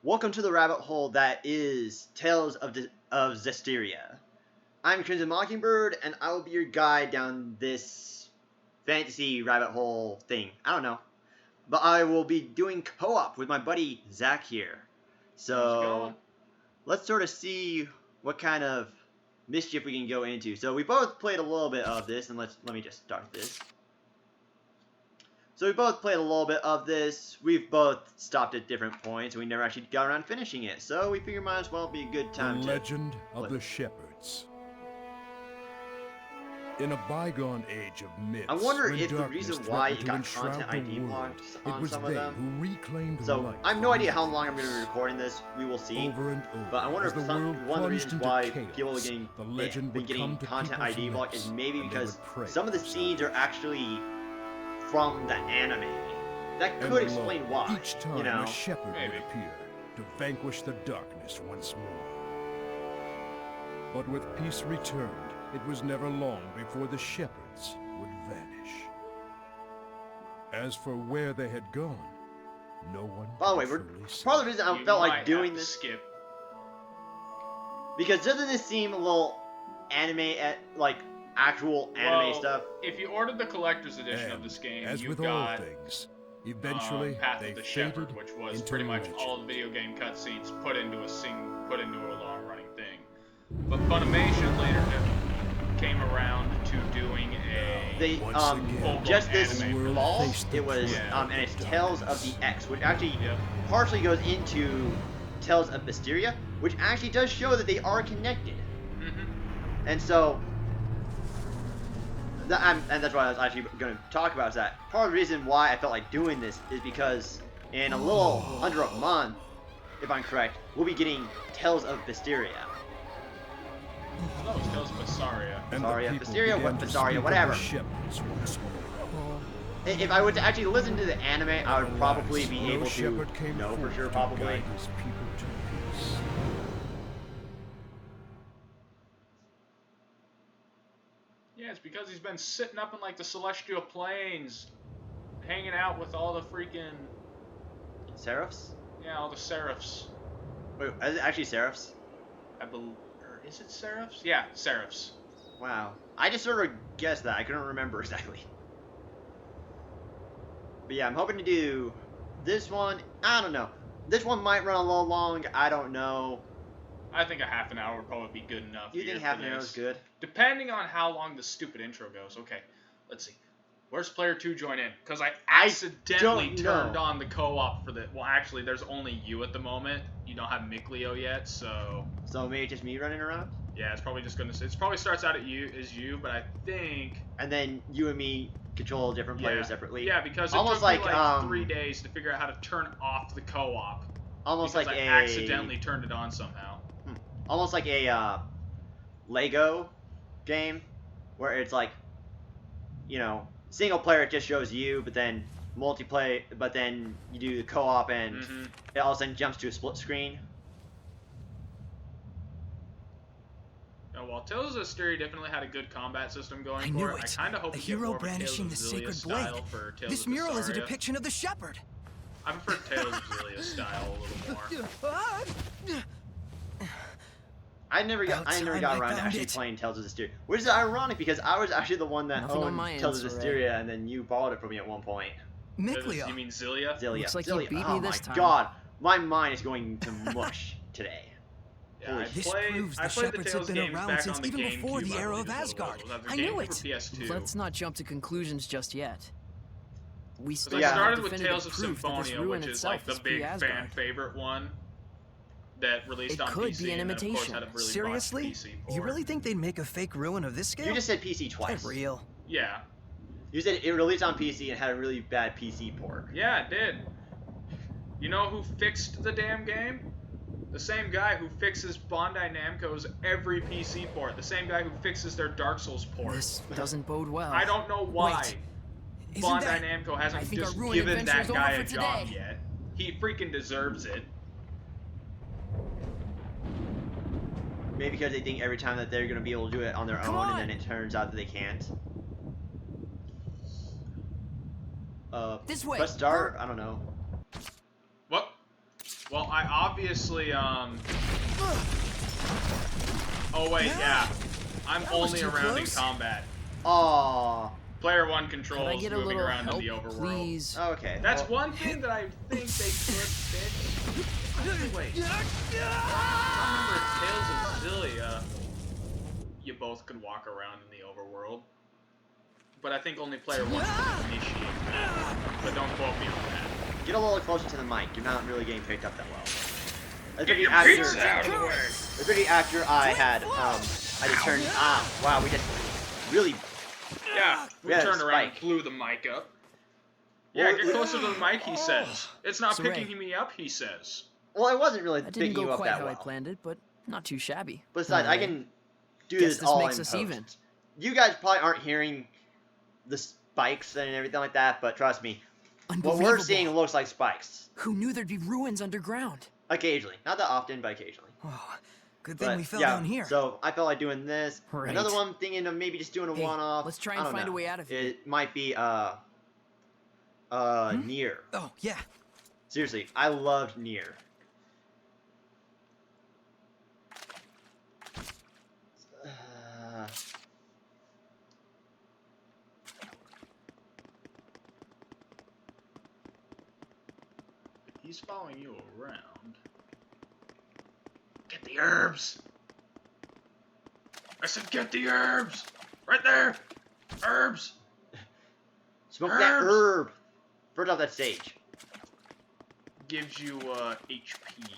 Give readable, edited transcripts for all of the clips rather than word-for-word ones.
Welcome to the rabbit hole that is Tales of Zestiria. I'm Crimson Mockingbird, and I will be your guide down this fantasy rabbit hole thing. I don't know. But I will be doing co-op with my buddy Zach here. So, let's sort of see what kind of mischief we can go into. So we both played a little bit of this, and let me just start this. So we both played a little bit of this. We've both stopped at different points, and we never actually got around finishing it. So we figured might as well be a good time The Legend of the Shepherds. In a bygone age of myths, I wonder if the reason why it got content ID blocked on some of them. Who reclaimed So I have no idea how long I'm going to be recording this. We will see. Over and over, but I wonder if one of the reasons why chaos, people are getting content ID blocked is maybe because some of the scenes are actually from the anime. That could explain why. Each time a shepherd would appear to vanquish the darkness once more. But with peace returned, it was never long before the shepherds would vanish. As for where they had gone, no one. By the way, part of the reason I felt like doing this skip. Because doesn't this seem a little anime like actual anime stuff? If you ordered the collector's edition of this game, as you with got all things, eventually Path they of the faded Shepherd, which was into pretty much legend. all the video game cutscenes put into a long-running thing. But Funimation later came around to doing a just this anime fall, it was and it's Tales of the X, which actually partially goes into Tales of Zestiria, which actually does show that they are connected. And so, and that's what I was actually going to talk about. Is that part of the reason why I felt like doing this is because in a little under a month, if I'm correct, we'll be getting Tales of Zestiria. That was Tales of Zestiria. Zestiria, whatever. If I were to actually listen to the anime, I would probably be able to know for sure, probably. Yeah, it's because he's been sitting up in like the celestial planes, hanging out with all the freaking Seraphs? Yeah, all the seraphs. Wait, is it actually Seraphs? I believe. Is it seraphs? Yeah, seraphs. Wow. I just sort of guessed that. I couldn't remember exactly. But yeah, I'm hoping to do this one. I don't know. This one might run a little long. I don't know. I think a half an hour would probably be good enough. You think half an hour is good? Depending on how long the stupid intro goes. Okay, let's see. Where's player 2 join in? Because I accidentally turned on the co-op for the... Well, actually, there's only you at the moment. You don't have Mikleo yet, so... So maybe just me running around? Yeah, it's probably just going to... It probably starts out as you, but I think... And then you and me control different players separately? Yeah, because it took me like 3 days to figure out how to turn off the co-op. Almost like I accidentally turned it on somehow. Almost like a Lego game, where it's like, you know... Single player, it just shows you, but then multiplayer, but then you do the co-op and it all of a sudden jumps to a split screen. Oh, well, Tales of Zestiria definitely had a good combat system going for it. I kind of hope a hero brandishing the sacred blade. This mural is a depiction of the shepherd. I prefer Tales of Zestiria style a little more. I never got around to actually playing Tales of Zestiria, which is ironic because I was actually the one that owned Tales of Zestiria, and then you borrowed it from me at one point. Mikleo. You mean Zilia? Looks like you beat me this time. Oh my god, my mind is going to mush today. Yeah, this proves the shepherds have been around since even before the era of Asgard. I knew it. Let's not jump to conclusions just yet. We started with Tales of Symphonia, which is like the big fan favorite one. That released on PC. It could be an imitation. Really seriously? You really think they'd make a fake ruin of this scale? You just said PC twice. Not real. Yeah. You said it released on PC and had a really bad PC port. Yeah, it did. You know who fixed the damn game? The same guy who fixes Bandai Namco's every PC port. The same guy who fixes their Dark Souls port. This doesn't bode well. I don't know why Bandai Namco hasn't just given that guy a job yet. He freaking deserves it. Maybe because they think every time that they're going to be able to do it on their own, and then it turns out that they can't. This way. Press start? I don't know. What? Well, I obviously, Oh, wait, yeah. I'm only around in combat. Aww. Player 1 controls get a moving little around help, in the overworld. please? Okay. That's well, one thing that I think they could fix. Actually, wait. I remember Tales of Zestiria, you both could walk around in the overworld. But I think only player 1 can initiate that. But don't quote me on that. Get a little closer to the mic. You're not really getting picked up that well. Get your pizza out of the way! Especially after I had I just turned wow, we just really Yeah, we Yeah, turned around and spike. blew the mic up. Yeah, Well, get closer to the mic, he says. It's not Sorry. picking me up, he says. well, I wasn't really That didn't picking you go up quite that how I well. planned it, but not too shabby. Besides, I Alright. can do Guess this this all makes in us post. even. You guys probably aren't hearing the spikes and everything like that, but trust me, what we're Unbelievable. seeing looks like spikes. Who knew there'd be ruins underground? Occasionally, not that often, but occasionally. Oh, good thing But, we fell yeah, down here. So I felt like doing this. Right. Another one thinking of maybe just doing a Hey, one-off. let's try I and don't find know. a way out of here. It might be Nier. Oh, yeah. Seriously, I loved Nier. He's following you around. Get the herbs! I said get the herbs! Right there! Herbs! Smoke that Herbs. herb. First off that stage. Gives you, HP.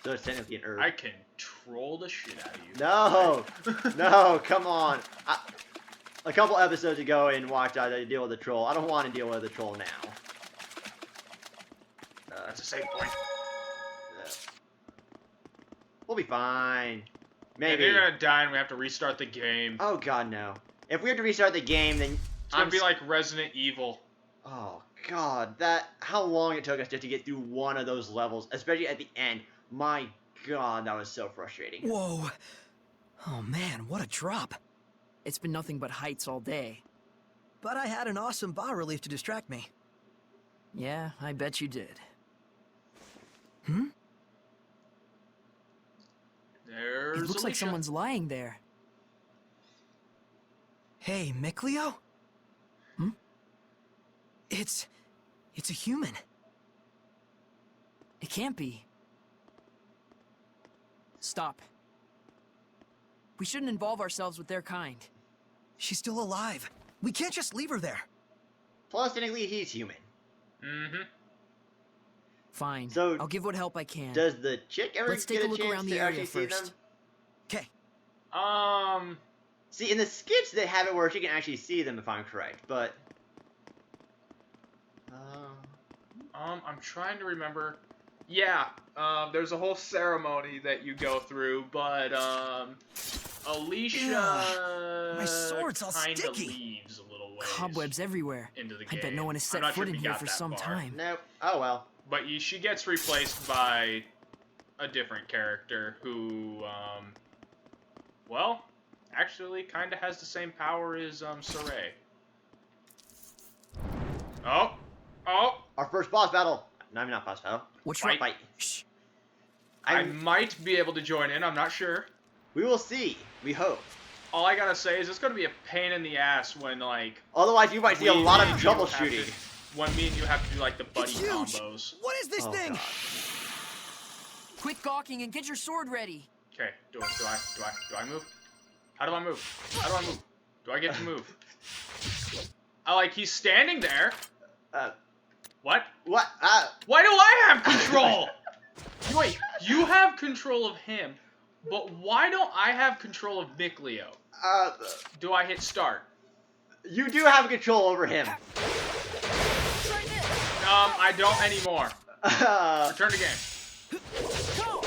So it's technically an herb. I can troll the shit out of you. No! No, come on. A couple episodes ago in Watch Dogs, I deal with a troll. I don't want to deal with a troll now. That's a save point. We'll be fine. Maybe. If you're gonna die and we have to restart the game. Oh god, no. If we have to restart the game, then it's I'd gonna be like Resident Evil. oh god, how long it took us just to get through one of those levels, especially at the end. My god, that was so frustrating. Whoa. Oh, man, what a drop. It's been nothing but heights all day. But I had an awesome bas relief to distract me. Yeah, I bet you did. There's It looks like Alicia. someone's lying there. Hey, Mickleo? It's a human. It can't be. Stop. We shouldn't involve ourselves with their kind. She's still alive. We can't just leave her there. Plus, technically, he's human. Mm-hmm. Fine. So, I'll give what help I can. Does the chick ever Let's get take a a look chance around to the area actually see them? first. Okay. See, in the skits, they have it where she can actually see them, if I'm correct, but... I'm trying to remember. Yeah, there's a whole ceremony that you go through, but, Alicia... my sword's all kinda sticky. leaves a little ways Cobwebs everywhere. into the I game. bet no one has I'm set not sure foot if in you here got for that some far. time. Nope. Oh well. But she gets replaced by a different character who, well, actually kind of has the same power as, Saray. Oh! Oh! Our first boss battle. No, I mean not boss battle. What's Fight. wrong? Fight. Shh. I might be able to join in, I'm not sure. We will see. We hope. All I gotta say is it's gonna be a pain in the ass when, like... Otherwise, you might see a we lot of and you have troubleshooting. to- When me and you have to do, like, the buddy It's huge. combos. What is this Oh, thing? God. Quit gawking and get your sword ready. Okay, do I move? How do I move? How do I move? Do I get to move? He's standing there. What? What? Why do I have control? Wait, you have control of him, but why don't I have control of Mickleo? Do I hit start? You do have control over him. Try this. I don't anymore. Return to game. Go.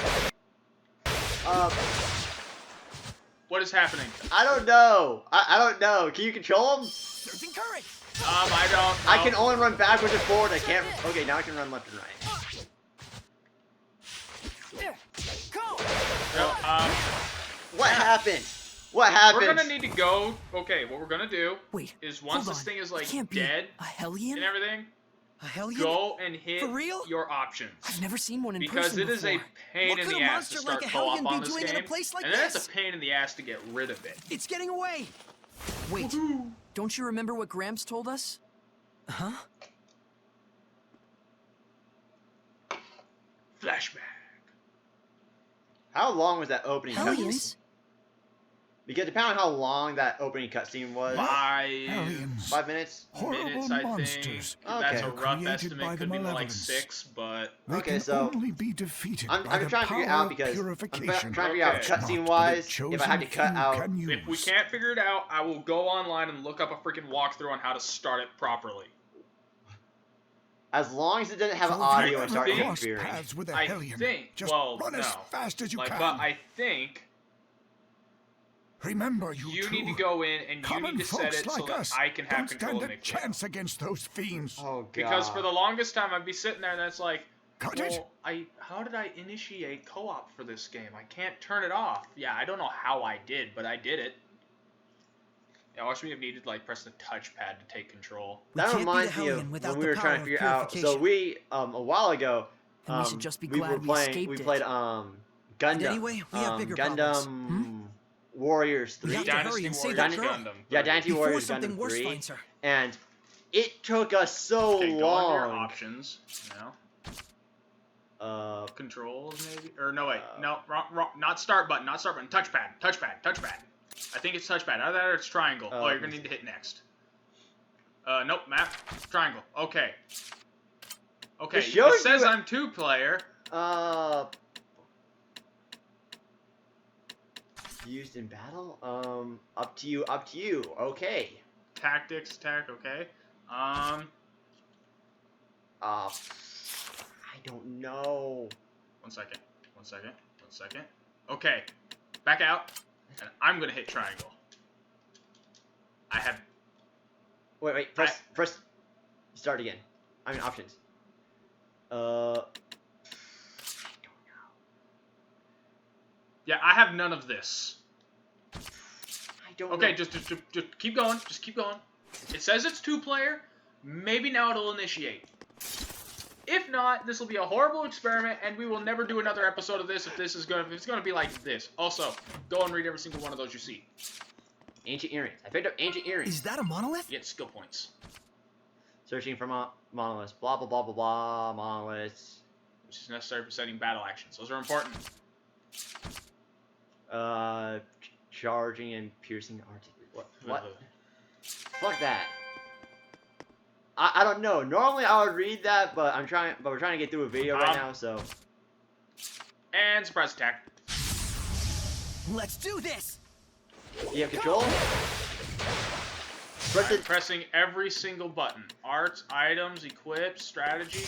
What is happening? I don't know. I don't know. Can you control him? Surging current. I don't know. I can only run backwards and forward. I can't. Okay, now I can run left and right. There. Go. No, What happened? What happened? we're gonna need to go. Okay, what we're gonna do Wait. is once hold this on. thing is, like, Can't be dead a Hellion? and everything, A hellion? go and hit For real? your options. I've never seen one in Because person it is a before. pain What in could the a ass to monster start like a co-op hellion be on this doing in game, a place like and then this? it's a pain in the ass to get rid of it. It's getting away. Wait, don't you remember what Gramps told us? Huh? Flashback. How long was that opening cutscene? Hellions? Because depending on how long that opening cutscene was, Aliens. 5 minutes. Horrible Minutes, I monsters. think. That's a Okay. rough Created by estimate. the Could be more like malevolence. 6, but They Okay, can so only be defeated I'm by the trying to figure power out of because I'm purification. trying to figure out Okay. cutscene wise Not that if I had to chosen cut few out. can if we use. can't figure it out, I will go online and look up a freaking walkthrough on how to start it properly. As long as it doesn't have So if you audio ever and start think- cross interfering. paths with a I hellion, think. just Well, run as no. fast as you Like, can. but I think Remember, you two, need to go in and you common need to set folks it so like that us I can have don't control stand of a Nick chance against those fiends. Oh god. Because for the longest time I'd be sitting there and it's like, Cut it. well, how did I initiate co-op for this game? I can't turn it off. Yeah, I don't know how I did, but I did it. Yeah, watch me have needed like press the touchpad to take control. That can't beat a reminds me hellion of without when we the were trying to power of figure out. So purification. we a while ago, Then we should just be we glad were we playing. escaped We it. played Gundam. anyway, we have bigger Gundam Warriors We 3. have to Dynasty hurry and save Warriors that girl. Gundam. Yeah, Dynasty Before Warriors something Gundam worse 3, finds her. and it took us so Okay, go on your long. options now. Controls maybe? Or no, wait. Uh, No, wrong. Not start button. Touchpad. I think it's touchpad. Either that or it's triangle. Oh, you're gonna need to hit next. Nope, map. Triangle. Okay. Okay, It shows it says you- I'm 2-player. Used in battle? Up to you. Okay. Tactics, attack, okay. I don't know. One second. Okay. Back out. And I'm gonna hit triangle. I have... Wait. Press. Start again. I mean options. I don't know. Yeah, I have none of this. I don't know. Okay, just keep going. Just keep going. It says it's 2-player. Maybe now it'll initiate. If not, this will be a horrible experiment, and we will never do another episode of this if it's gonna be like this. Also, go and read every single one of those you see. Ancient earrings. I picked up ancient earrings. Is that a monolith? Get skill points. Searching for monoliths. Blah blah blah blah blah. Monoliths. Which is necessary for setting battle actions. Those are important. Charging and piercing artillery. What? Fuck that. I don't know. Normally I would read that, but we're trying to get through a video right now, so. And surprise attack. Let's do this. You have control? Press I'm it. pressing every single button. Arts, items, equips, strategy.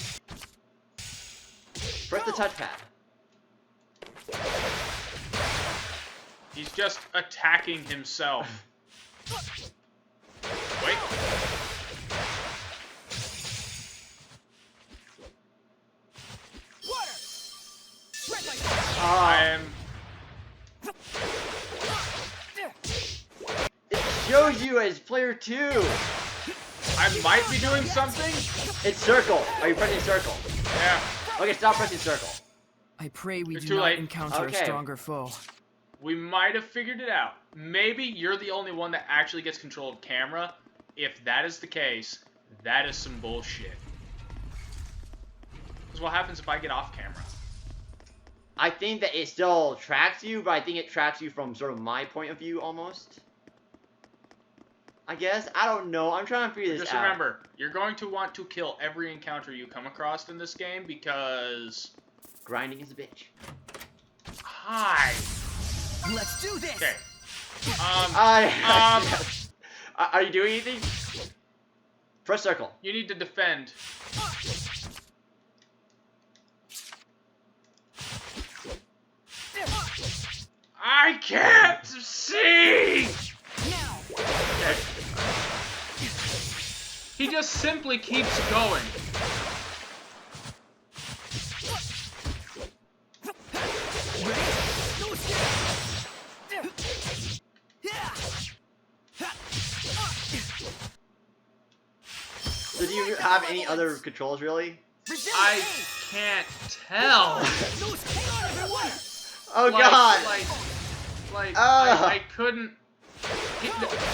Press the touchpad. He's just attacking himself. Wait. I am... It shows you as player 2. I might be doing something? It's circle. Are you pressing circle? Yeah. Okay, stop pressing circle. I pray we It's do too not late. encounter Okay. a stronger foe. We might have figured it out. Maybe you're the only one that actually gets control of camera. If that is the case, that is some bullshit. Because what happens if I get off camera? I think that it still tracks you, but I think it tracks you from sort of my point of view almost. I guess. I don't know. I'm trying to figure this Just out. remember, you're going to want to kill every encounter you come across in this game because... Grinding is a bitch. Hi. Let's do this. Okay. Are you doing anything? Press circle. You need to defend. I can't see! Now. Okay. He just simply keeps going. So do you? have any other controls really? I can't tell. Oh god! I couldn't.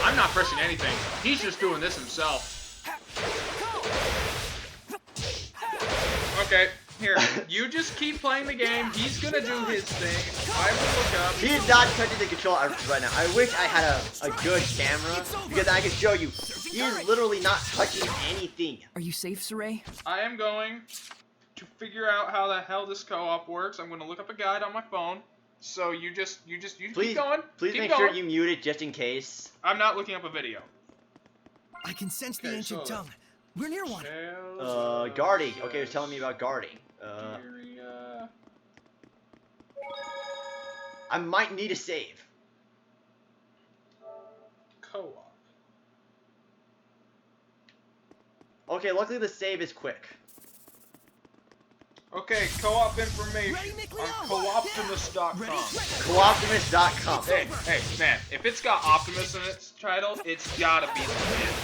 I'm not pressing anything. He's just doing this himself. Okay, here. You just keep playing the game. He's gonna do his thing. I will look up. He is not touching the control right now. I wish I had a good camera because I could show you. He is literally not touching anything. Are you safe, Saray? I am going to figure out how the hell this co-op works. I'm gonna look up a guide on my phone. So you Please, keep going. Please keep make going. sure you mute it just in case. I'm not looking up a video. I can sense the ancient tongue. We're near one. Guarding. Okay, he was telling me about guarding. I might need a save. Co-op. Okay, luckily the save is quick. Okay, co-op information on cooptimus.com. Cooptimus.com. Hey, man, if it's got Optimus in its title, it's gotta be legit.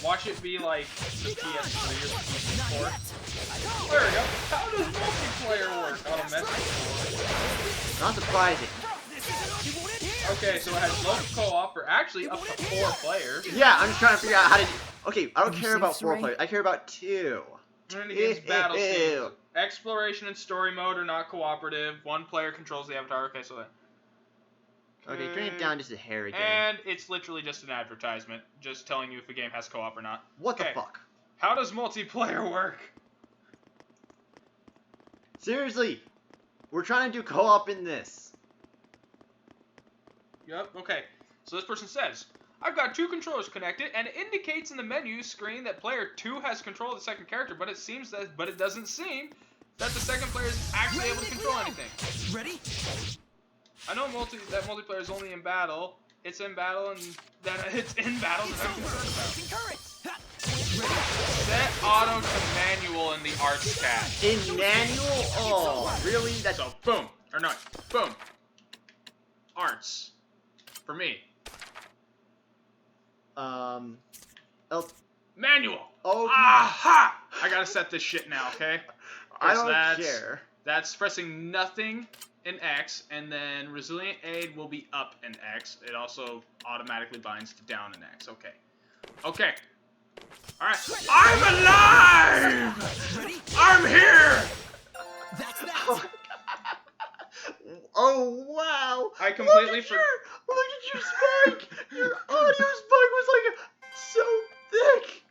Watch it be like the PS3 or the PS4. There we go. How does multiplayer work on a message board? Not surprising. Okay, so it has local co-op for actually up to 4 players. Yeah, I'm just trying to figure out how to. Okay, I don't Are you care about safe, 4 Saray? players. I care about 2. Turn against battle scenes. Exploration and story mode are not cooperative. 1 player controls the avatar. Okay, so that. Okay, turn it down just a hair again. And it's literally just an advertisement, just telling you if a game has co-op or not. What Okay. the fuck? How does multiplayer work? Seriously, we're trying to do co-op in this. Yep, okay. So this person says, I've got 2 controllers connected, and it indicates in the menu screen that player 2 has control of the second character, but it doesn't seem that the second player is actually able to control anything. Ready? I know that multiplayer is only in battle. It's in battle, and that it's in battle that I'm concerned about. Set auto to manual in the arts tab. In manual? Oh, really? That's So boom or not? Boom. Arts for me. Manual. Okay. Aha! I gotta set this shit now, okay? I So don't care. That's pressing nothing in X, and then resilient aid will be up in X. It also automatically binds to down in X. Okay. Okay. Alright. I'm alive! Ready? I'm here! That's that. Oh wow! I completely Look at your spike! Your audio spike was like so thick.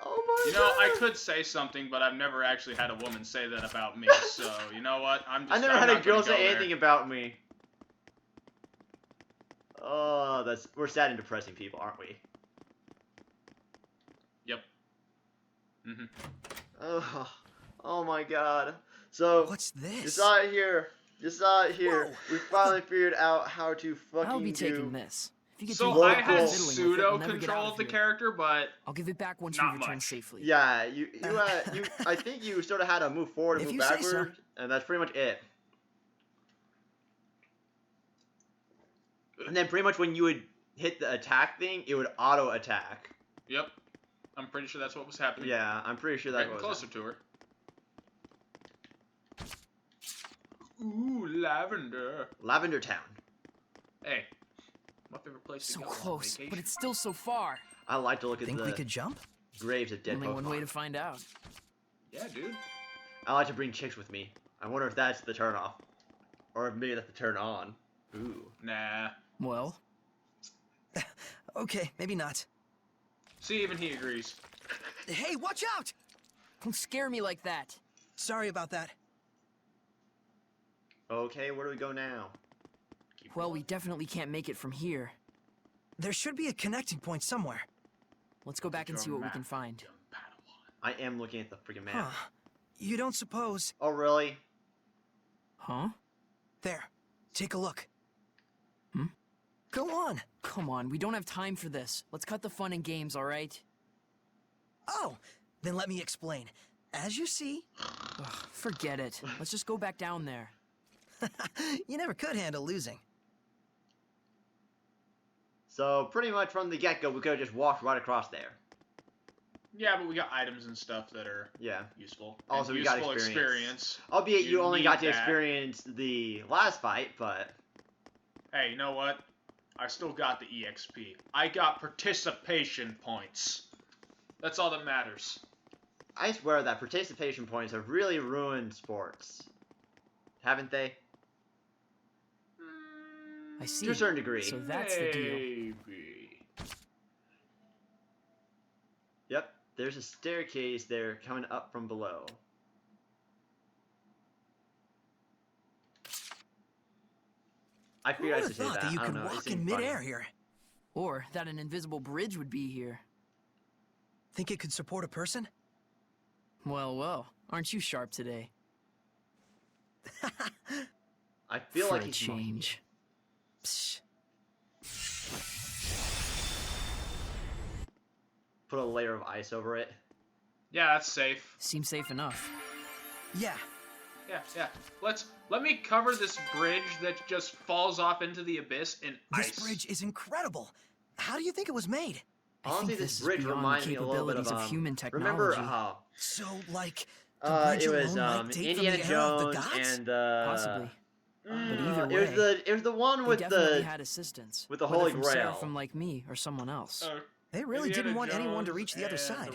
Oh my god! I could say something, but I've never actually had a woman say that about me. So you know what? I'm I never had a not girl gonna go say there. anything about me. Oh, we're sad and depressing people, aren't we? Yep. Mhm. Oh my god. So What's this? you saw it here. Whoa. We finally figured out how to fucking I'll be do. taking this. If you get So too I far had fiddling with it, pseudo we'll never get control out of the here. character, but I'll give it back once Not you return much. safely. Yeah, you I think you sort of had to move forward and If move you say so. backward, and that's pretty much it. And then pretty much when you would hit the attack thing, it would auto attack. yep. I'm pretty sure that's what was happening. Yeah, I'm pretty sure that Getting was. closer to her. Ooh, lavender. Lavender Town. Hey, my favorite place So to go on close, vacation. but it's still so far. I like to look at Think the we could jump? graves of dead Only one way Pokemon. to find out. Yeah, dude. I like to bring chicks with me. I wonder if that's the turn off, or if maybe that's the turn on. Ooh. Nah. Well, Okay, maybe not. See, even he agrees. Hey, watch out! don't scare me like that. Sorry about that. Okay, where do we go now? Well, we definitely can't make it from here. There should be a connecting point somewhere. Let's go back and see what we can find. I am looking at the freaking map. Huh. You don't suppose... Oh really? Huh? There. Take a look. Go on. Come on, we don't have time for this. Let's cut the fun and games, all right? Oh, then let me explain. As you see... Ugh, forget it. Let's just go back down there. You never could handle losing. So pretty much from the get-go, we could have just walked right across there. Yeah, but we got items and stuff that are useful. Also, and we useful got experience. Albeit you only got to experience the last fight, but... Hey, you know what? I still got the EXP. I got participation points. That's all that matters. I swear that participation points have really ruined sports. Haven't they? I see. To a certain degree. So that's the deal. Yep, there's a staircase there coming up from below. I figured I should say that. That you could walk in midair here. Or that an invisible bridge would be here. Think it could support a person? Well, aren't you sharp today? I feel like he's change. Psst. Put a layer of ice over it. Yeah, that's safe. Seems safe enough. Yeah. Yeah. Let me cover this bridge that just falls off into the abyss in ice. This bridge is incredible. How do you think it was made? Honestly, this bridge reminds me a little bit of human technology. Remember So like it was Indiana Jones and possibly. But either way, it was the one with the had assistance with the Holy from Grail. Seraphim like me or someone else. They really didn't want anyone to reach the other side.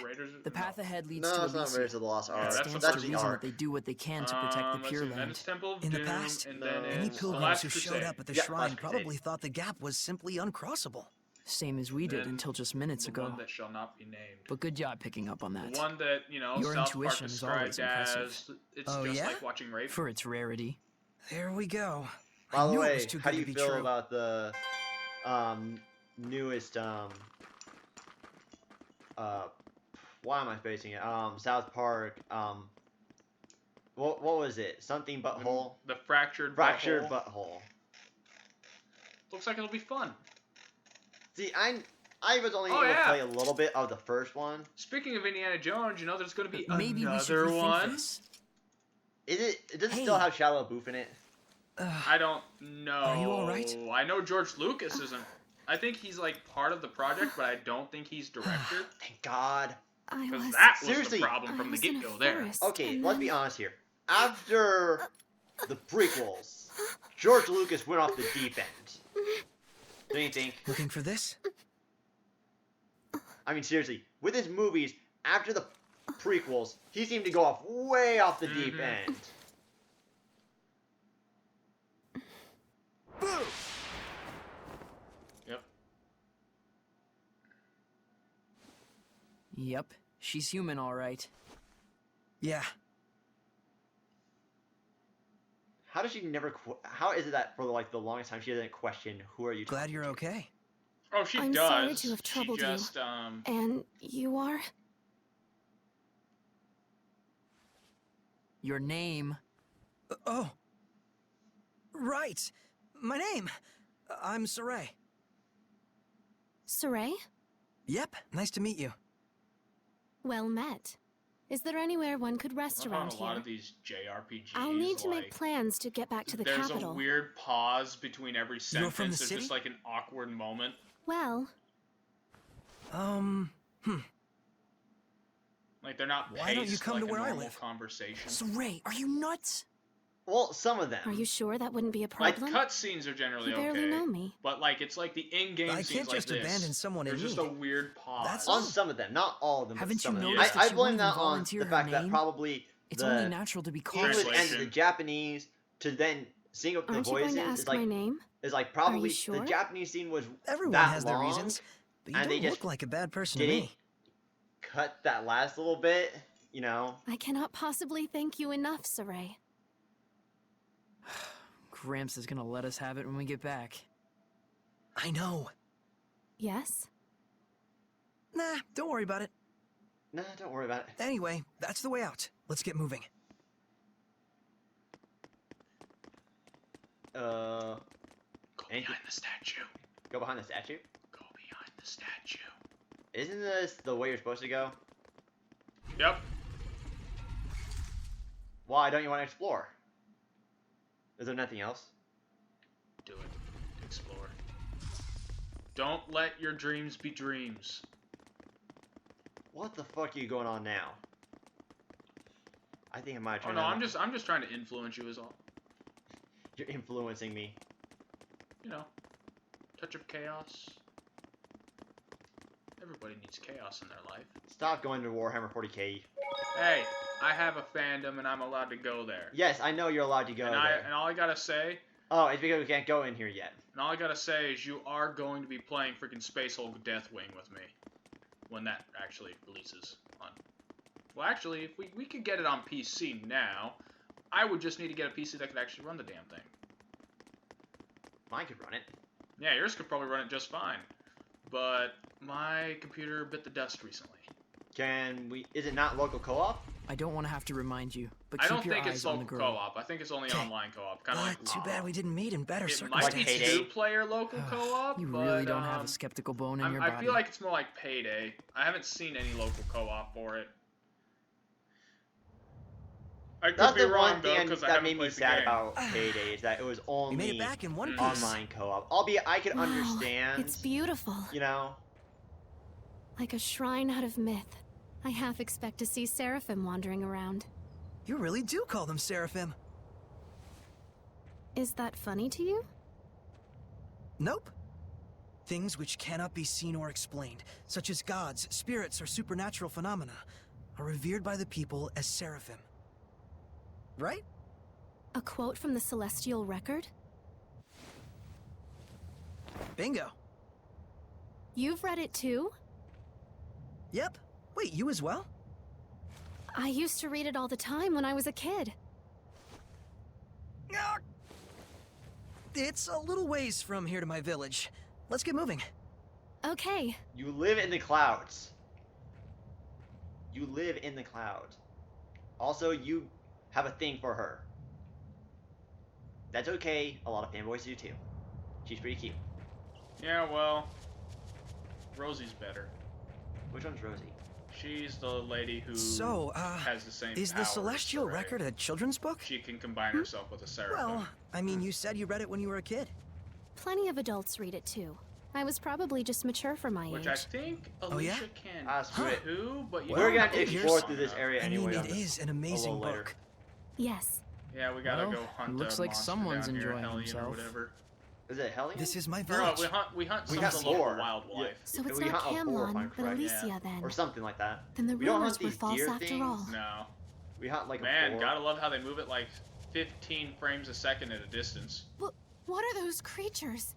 The path ahead leads to it's not Raiders of the Lost Ark. That's That's the the reason Ark. that they do what they can to protect the Pure Land. In the past, any pilgrims who showed up at the shrine probably thought the gap was simply uncrossable. Same as we did until just minutes ago. One that shall not be named. But good job picking up on that. The one that, your South intuition Park is always impressive. as it's just like watching rape. For its rarity. There we go. By the way, how do you feel about the newest why am I spacing it? South Park, what was it? Something butthole? The fractured butthole. Looks like it'll be fun. See, I was only able to play a little bit of the first one. Speaking of Indiana Jones, there's going to be maybe another one. Does it still have Shia LaBeouf in it? I don't know. Are you all right? I know George Lucas isn't. I think he's like part of the project, but I don't think he's director. Thank God. Because that was seriously, the problem from the get-go there. Okay, let's be honest here. After the prequels, George Lucas went off the deep end. Don't you think? Looking for this? I mean, seriously, with his movies, after the prequels, he seemed to go way off the deep end. Boom! Yep, she's human, all right. Yeah. How does she never? How is it that for like the longest time she doesn't question who are you? Glad you're okay. Oh, she I'm does. sorry to have troubled she just, you. And you are? Your name. Oh. Right. My name. I'm Saray. Saray? Yep. Nice to meet you. Well met. Is there anywhere one could rest around here? A lot of these JRPGs. I'll need to make plans to get back to the capital. There's a weird pause between every sentence. You're from the There's city? just like an awkward moment. Well. Like they're not paced Why don't you come like to where a I normal live? conversation. Saray, are you nuts? Well, some of them. Are you sure that wouldn't be a problem? Like cutscenes are generally You barely okay. know me. But like it's like the in-game I scenes can't like just this. abandon someone in There's just need. a weird pause. That's On some of them, not all of them. Haven't but some you of them. noticed that I she blame won't that even on volunteer the her fact that name? probably It's the only natural to be English and Translation. the Japanese to then sing up the Aren't you voices going to ask my name? is like probably sure? the Japanese scene was Everyone that has their long, reasons, but you and they don't just look like a bad person to didn't me. cut that last little bit, you know. I cannot possibly thank you enough, Saray. Gramps is gonna let us have it when we get back. I know. Yes? Nah, don't worry about it. Nah, don't worry about it. Anyway, that's the way out. Let's get moving. Go behind the statue. Go behind the statue? Go behind the statue. Isn't this the way you're supposed to go? Yep. Why don't you want to explore? Is there nothing else? Do it. Explore. Don't let your dreams be dreams. What the fuck are you going on now? I think I might try. Oh no, I'm just trying to influence you is all. You're influencing me. You know, touch of chaos. Everybody needs chaos in their life. Stop going to Warhammer 40k. Hey, I have a fandom and I'm allowed to go there. Yes, I know you're allowed to go there. And all I gotta say. Oh, it's because we can't go in here yet. And all I gotta say is you are going to be playing freaking Space Hulk Deathwing with me when that actually releases on. Well, actually, if we could get it on PC now, I would just need to get a PC that could actually run the damn thing. Mine could run it. Yeah, yours could probably run it just fine. But my computer bit the dust recently. Can we? Is it not local co-op? I don't want to have to remind you, but I keep don't your think eyes it's on the local girl. co-op. I think it's only online co-op. Kind of like Too bad we didn't meet in better it might circumstances. be Payday. two-player local co-op. You but, really don't have a skeptical bone in your body. I feel like it's more like Payday. I haven't seen any local co-op for it. I could That's be the wrong one though, thing because I that haven't made me played the sad game. about Payday is that it was We only made it back in one piece. online co-op. Albeit I could Wow, understand. It's beautiful. You know. Like a shrine out of myth. I half expect to see Seraphim wandering around. You really do call them Seraphim. Is that funny to you? Nope. Things which cannot be seen or explained, such as gods, spirits, or supernatural phenomena, are revered by the people as Seraphim. Right? A quote from the Celestial Record? Bingo. You've read it too? Yep. Wait, you as well? I used to read it all the time when I was a kid. Ah! It's a little ways from here to my village. Let's get moving. Okay. You live in the clouds. You live in the clouds. Also, you have a thing for her. That's okay. A lot of fanboys do too. She's pretty cute. Yeah, well, Rosie's better. Which one's Rosie? She's the lady who So, has the same is the powers, Celestial right? Record a children's book? She can combine herself with a seraphim. Well, I mean, you said you read it when you were a kid. Plenty of adults read it too. I was probably just mature for my Which age. I think Alicia Oh, yeah? can Screw it. too, but you We're don't gonna know have to who's explore on through this it. area I mean, anyway. it is an amazing later. book. Yes. Yeah, we gotta Well, go hunt looks a like monster someone's down here, enjoying Hellion himself. or whatever. Is it Hellion? This is my Or no, village. we hunt We some have of the local four. wildlife. So it's we not hunt a boar, if I'm Camelon, but correct. Alicia Yeah. then. Or something like that. Then the We don't rumors hunt were these false deer after things. all. No. We hunt like a Man, boar. gotta love how they move it like 15 frames a second at a distance. What are those creatures?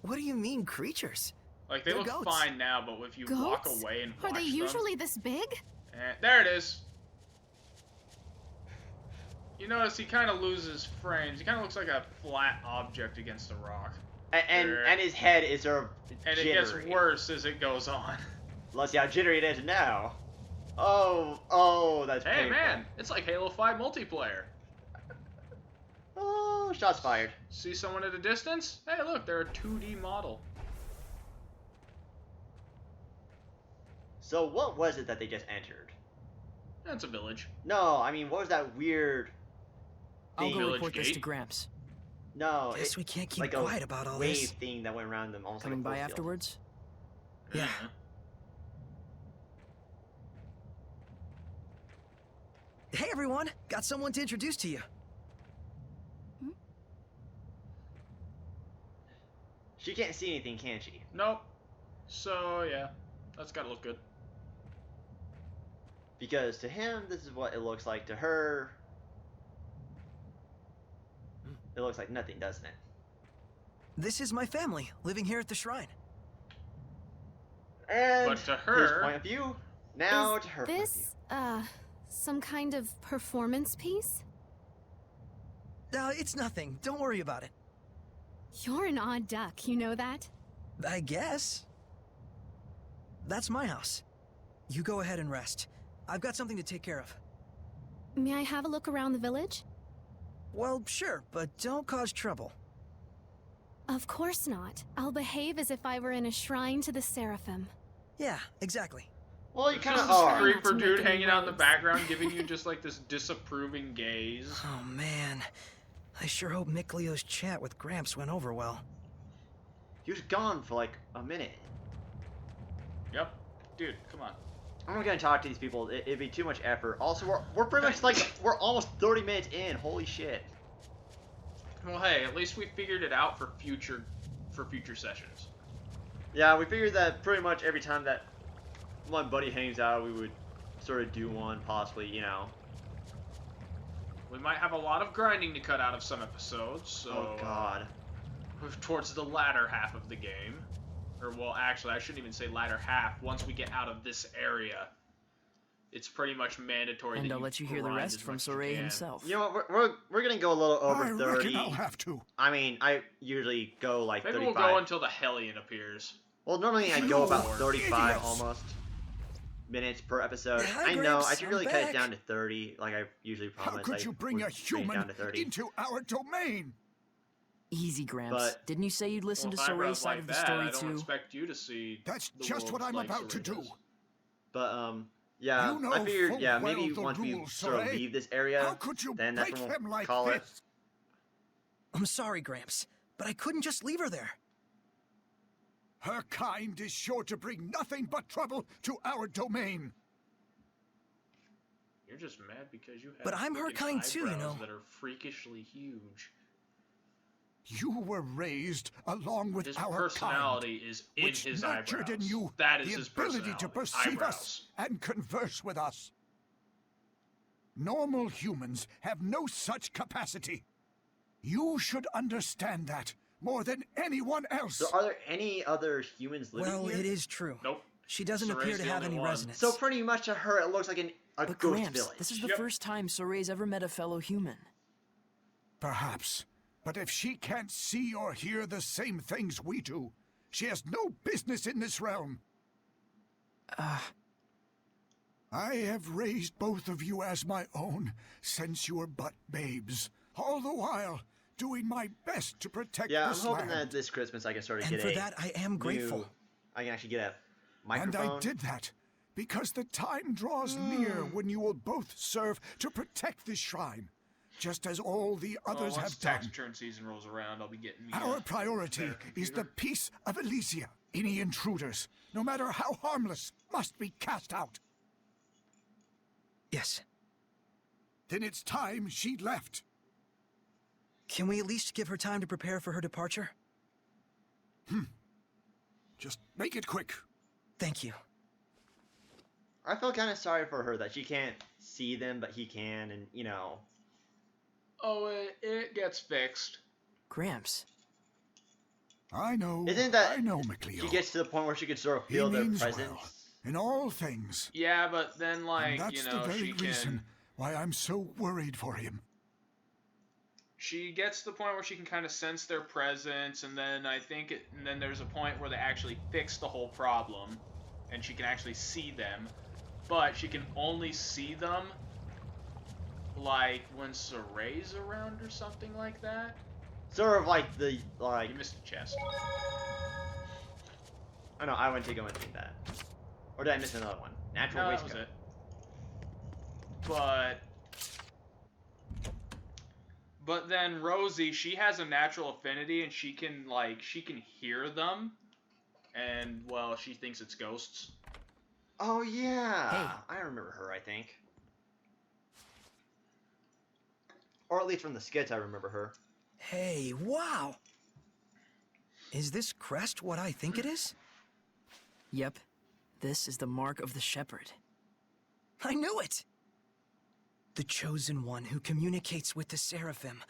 What do you mean, creatures? Like, they They're look goats. fine now, but if you walk Goats? away and Are watch they them... usually this big? There it is. You notice he kind of loses frames. He kind of looks like a flat object against a rock. And his head is sort of And jittery. it gets worse as it goes on. Let's see how jittery it is now. Oh, that's Hey, painful. man, it's like Halo 5 multiplayer. Oh, shots fired. See someone at a distance? Hey, look, they're a 2D model. So what was it that they just entered? That's a village. No, I mean, what was that weird I'll thing? go Village report this to gate? Gramps. No, Guess it, we can't keep like quiet a about all wave this. thing that went around them, almost Coming like a by force field. afterwards? Yeah. Mhm. Hey, everyone! Got someone to introduce to you. She can't see anything, can she? Nope. So, yeah. That's gotta look good. Because to him, this is what it looks like. To her, it looks like nothing, doesn't it? This is my family, living here at the shrine. And But to his her- point of view, now Is to her point of view. this, some kind of performance piece? It's nothing. Don't worry about it. You're an odd duck, you know that? I guess. That's my house. You go ahead and rest. I've got something to take care of. May I have a look around the village? Well, sure, but don't cause trouble. Of course not. I'll behave as if I were in a shrine to the Seraphim. Yeah, exactly. Well, you There's kind of this are. creeper Not to dude make any hanging out in the waves. background giving you just like this disapproving gaze. Oh, man. I sure hope Mick Leo's chat with Gramps went over well. He was gone for like a minute. Yep. Dude, come on. I'm not gonna talk to these people. It'd be too much effort. Also, we're pretty much like we're almost 30 minutes in. Holy shit. Well, hey, at least we figured it out for future sessions. Yeah, we figured that pretty much every time that my buddy hangs out, we would sort of do one, possibly, you know. We might have a lot of grinding to cut out of some episodes, so... Oh, God. Towards the latter half of the game. Or, well, actually, I shouldn't even say latter half. Once we get out of this area, it's pretty much mandatory And that I'll let you hear the rest from Soray himself. You know what, we're gonna go a little over 30. I reckon I'll have to. I mean, I usually go like Maybe 35. we'll go until the Hellion appears. Well, normally I go about Lord, 35 idiots. almost minutes per episode. Hi, I know, Gramps, I should I'm really cut it back. down to 30, like I usually How promise. could you bring a it human down to 30. into our domain? Easy, Gramps. But- Didn't you say you'd listen Well, to if I Soray's was side like of the that, story I don't too? expect you to see. That's the just what world I'm like about to Soray do. does. But yeah, You know I figured, full yeah, well maybe the once we rules, sort of Soray. leave this area, How could you then that's break when them we'll like call it. this? I'm sorry, Gramps, but I couldn't just leave her there. Her kind is sure to bring nothing but trouble to our domain. You're just mad because you have. But I'm her freaking kind too, you eyebrows know. That are freakishly huge. You were raised along with His our personality kind, is in which his nurtured eyebrows. in you That is the his ability personality. to perceive eyebrows. us and converse with us. Normal humans have no such capacity. You should understand that more than anyone else. So are there any other humans living Well, here? it is true. Nope. She doesn't Soray's appear to the have only any one. resonance. So pretty much to her, it looks like a But ghost Gramps, village. this is the Yep. first time Soray's ever met a fellow human. Perhaps. But if she can't see or hear the same things we do, she has no business in this realm. I have raised both of you as my own since you were but babes, all the while doing my best to protect Yeah, I'm this hoping land. that this Christmas I can sort of And get for a that, I am grateful. new- I can actually get a And microphone. I did that because the time draws near when you will both serve to protect this shrine, just as all the others Once have tax done. return season rolls around, I'll be getting me. Our a priority better is the computer. peace of Elysia. Any intruders, no matter how harmless, must be cast out. Yes. Then it's time she left. Can we at least give her time to prepare for her departure? Just make it quick. Thank you. I feel kind of sorry for her that she can't see them, but he can, and you know. Oh, it gets fixed. Gramps, I know. Isn't that I know, McLeod. she gets to the point where she could sort of He feel their means presence? well in all things. Yeah, but then like And that's you know the she very can. reason why I'm so worried for him. She gets to the point where she can kind of sense their presence, and then and then there's a point where they actually fix the whole problem, and she can actually see them, but she can only see them like when Soray's around or something like that. Sort of like the You missed a chest. I know I went to go and think that, or did I miss another one? Natural No, that waistcoat. was it. But then Rosie, she has a natural affinity, and she can hear them, and well, she thinks it's ghosts. Oh yeah, Hey. I remember her. I think, or at least from the skits, I remember her. Hey, wow! Is this crest what I think it is? yep, this is the mark of the shepherd. I knew it! The Chosen One who communicates with the Seraphim,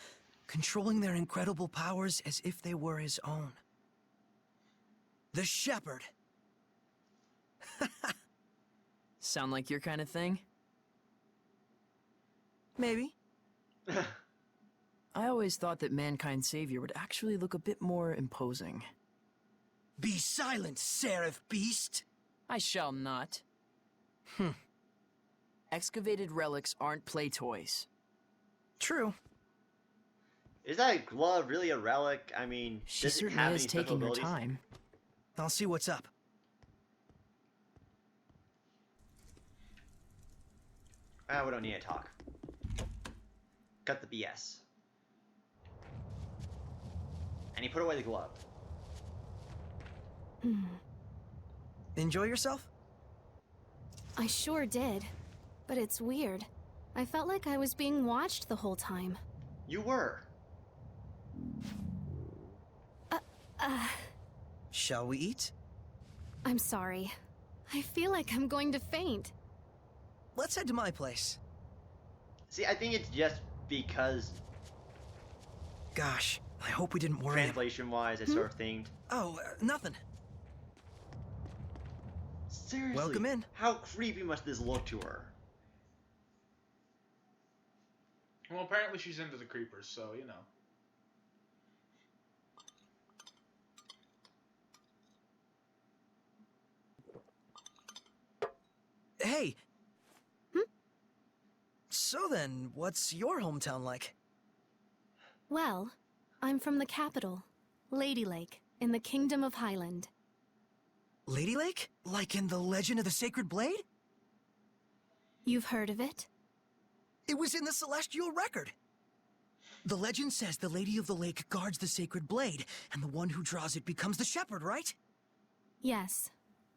controlling their incredible powers as if they were his own. The Shepherd! Sound like your kind of thing? Maybe. I always thought that Mankind's savior would actually look a bit more imposing. Be silent, Seraph Beast! I shall not. Excavated relics aren't play toys. True. Is that glove really a relic? I mean, She does it certainly have is any special taking her abilities? time. I'll see what's up. We don't need to talk. Cut the BS. And he put away the glove. Enjoy yourself? I sure did. But it's weird. I felt like I was being watched the whole time. You were. Shall we eat? I'm sorry. I feel like I'm going to faint. Let's head to my place. See, I think it's just because Gosh, I hope we didn't worry him. translation-wise, I sort of think. Oh, nothing. Seriously, Welcome in. How creepy must this look to her? Well, apparently she's into the creepers, so, you know. Hey! So then, what's your hometown like? Well, I'm from the capital, Lady Lake, in the Kingdom of Highland. Lady Lake? Like in the Legend of the Sacred Blade? You've heard of it? It was in the Celestial Record. The legend says the Lady of the Lake guards the Sacred Blade, and the one who draws it becomes the shepherd, right? Yes.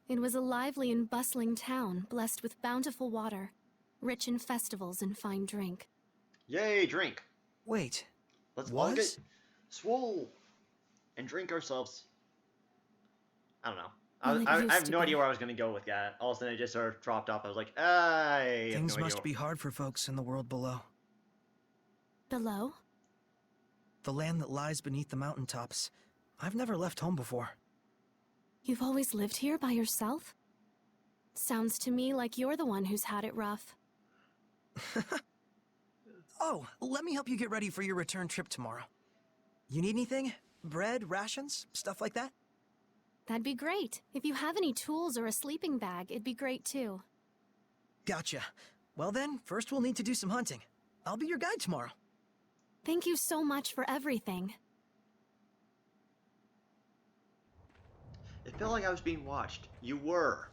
It was a lively and bustling town, blessed with bountiful water, rich in festivals and fine drink. Yay, drink! Wait. Let's all Was? get swole and drink ourselves. I don't know. Well, it I used have to no be. idea where I was going to go with that. All of a sudden, it just sort of dropped off. I was like, I have Things no must idea. be hard for folks in the world below. Below? The land that lies beneath the mountaintops. I've never left home before. You've always lived here by yourself? Sounds to me like you're the one who's had it rough. Oh, let me help you get ready for your return trip tomorrow. You need anything? Bread, rations, stuff like that? That'd be great. If you have any tools or a sleeping bag, it'd be great too. Gotcha. Well then, first we'll need to do some hunting. I'll be your guide tomorrow. Thank you so much for everything. It felt like I was being watched. You were.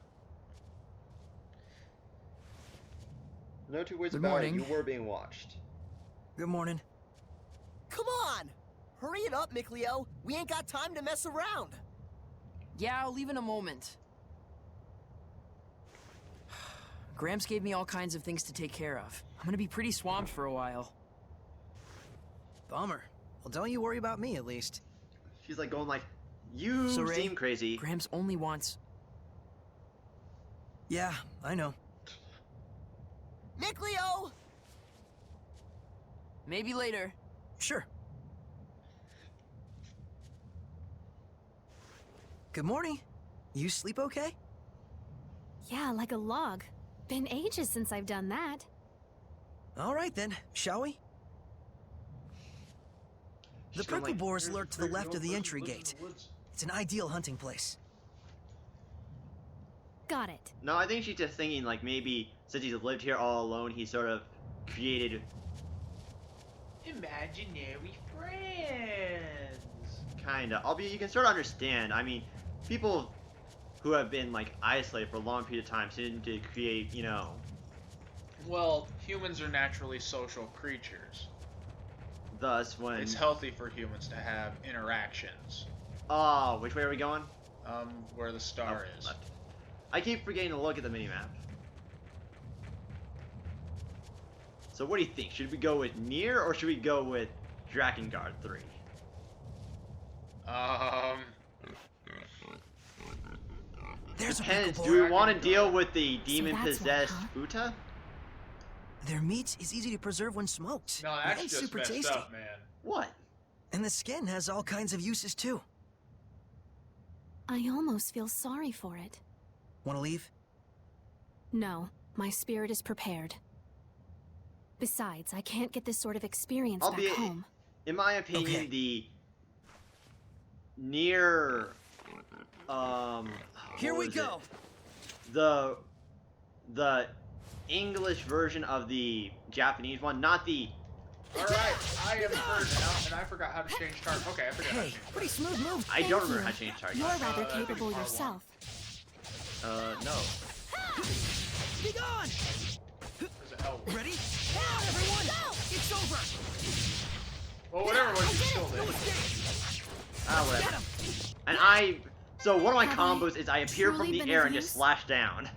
No two ways Good about it. morning. You were being watched. Good morning. Come on! Hurry it up, Mikleo. We ain't got time to mess around. Yeah, I'll leave in a moment. Gramps gave me all kinds of things to take care of. I'm gonna be pretty swamped for a while. Bummer. Well, don't you worry about me, at least. She's like going like, you So, Ray, seem crazy. Gramps only wants... Yeah, I know. Mikleo! Maybe later. Sure. Good morning. You sleep okay? Yeah, like a log. Been ages since I've done that. All right then, shall we? The She's going prickle like, boars Here's lurk to the creepy left old of the person entry lives in gate. the woods. It's an ideal hunting place. Got it. No, I think she's just thinking like maybe since he's lived here all alone, he sort of created Imaginary friends. kinda. Albeit you can sort of understand. I mean, people who have been like isolated for a long period of time seem to create, you know, Well, humans are naturally social creatures. thus when It's healthy for humans to have interactions. oh, which way are we going? Where the star Oh, is. left. I keep forgetting to look at the minimap. So what do you think? Should we go with Nier or should we go with Drakengard 3? There's a Depends. prickle Do boar. we want to deal with the that's demon-possessed one, Uta? Their meat is easy to preserve when smoked. No, that's and just super messed tasty. up, man. What? And the skin has all kinds of uses too. I almost feel sorry for it. Want to leave? No, my spirit is prepared. Besides, I can't get this sort of experience Albeit, back home. in my opinion, Okay. the Nier, Here what we was go. it? The English version of the Japanese one, not the. Alright, I am hurt now, and I forgot how to change target. Okay, I forgot how to Hey, change pretty smooth move. I Thank don't remember you. how to change target. You're rather I think capable R1. yourself. No. Be gone! There's a L. Ready? Now, everyone! It's over! Well, whatever was you still No did. escape! Ah, Get whatever. him! And I So one of my Have combos is I appear from truly the been air of and just use? slash down.